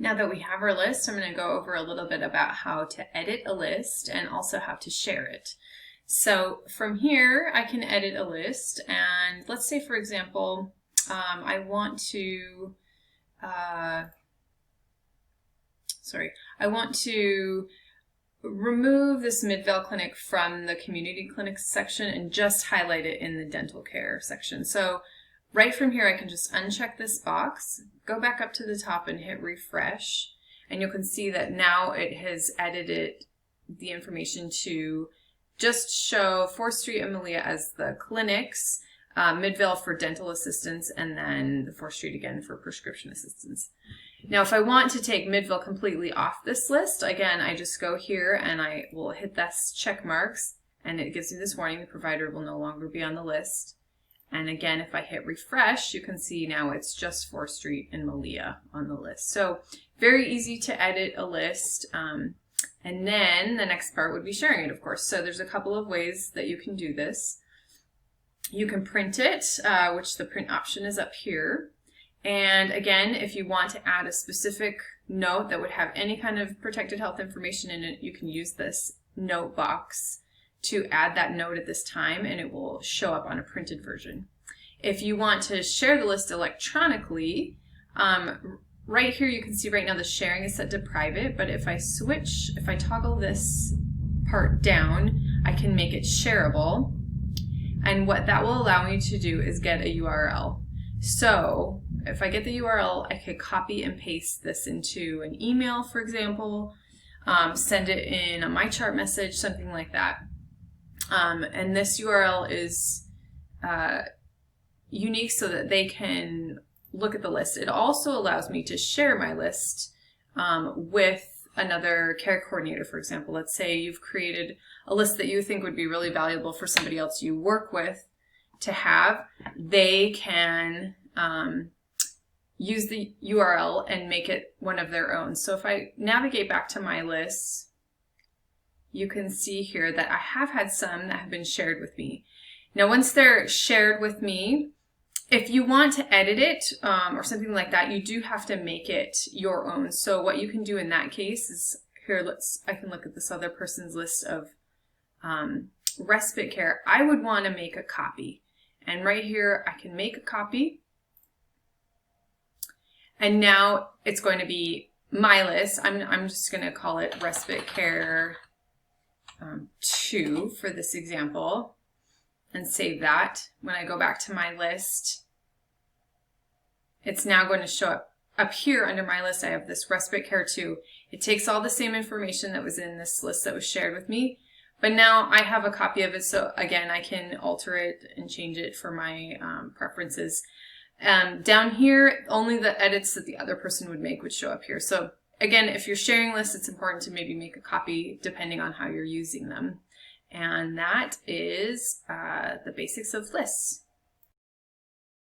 Now that we have our list, I'm going to go over a little bit about how to edit a list and also how to share it. So from here, I can edit a list, and let's say, for example, I want to, I want to remove this Midvale Clinic from the community clinics section and just highlight it in the dental care section. So right from here, I can just uncheck this box, go back up to the top and hit refresh, and you can see that now it has edited the information to just show 4th Street and Malia as the clinics, Midvale for dental assistance, and then the 4th Street again for prescription assistance. Now, if I want to take Midvale completely off this list, again, I just go here and I will hit this check marks, and it gives me this warning: the provider will no longer be on the list. And again, if I hit refresh, you can see now it's just 4th Street and Malia on the list. So very easy to edit a list. And then the next part would be sharing it, of course. So there's a couple of ways that you can do this. You can print it, which the print option is up here. And again, if you want to add a specific note that would have any kind of protected health information in it, you can use this note box to add that note at this time, and it will show up on a printed version. If you want to share the list electronically, right here you can see right now the sharing is set to private, but if I toggle this part down, I can make it shareable. And what that will allow me to do is get a URL. So if I get the URL, I could copy and paste this into an email, for example, send it in a MyChart message, something like that. And this URL is unique so that they can look at the list. It also allows me to share my list with another care coordinator, for example. Let's say you've created a list that you think would be really valuable for somebody else you work with to have. They can use the URL and make it one of their own. So if I navigate back to my list, you can see here that I have had some that have been shared with me. Now, once they're shared with me, if you want to edit it or something like that, you do have to make it your own. So what you can do in that case is, here, I can look at this other person's list of respite care. I would want to make a copy. And right here, I can make a copy. And now it's going to be my list. I'm just going to call it respite care 2 for this example, and save that. When I go back to my list, it's now going to show up here under my list. I have this respite care 2. It takes all the same information that was in this list that was shared with me, but now I have a copy of it. So again, I can alter it and change it for my preferences. Down here, only the edits that the other person would make would show up here. So again, if you're sharing lists, it's important to maybe make a copy depending on how you're using them. And that is the basics of lists.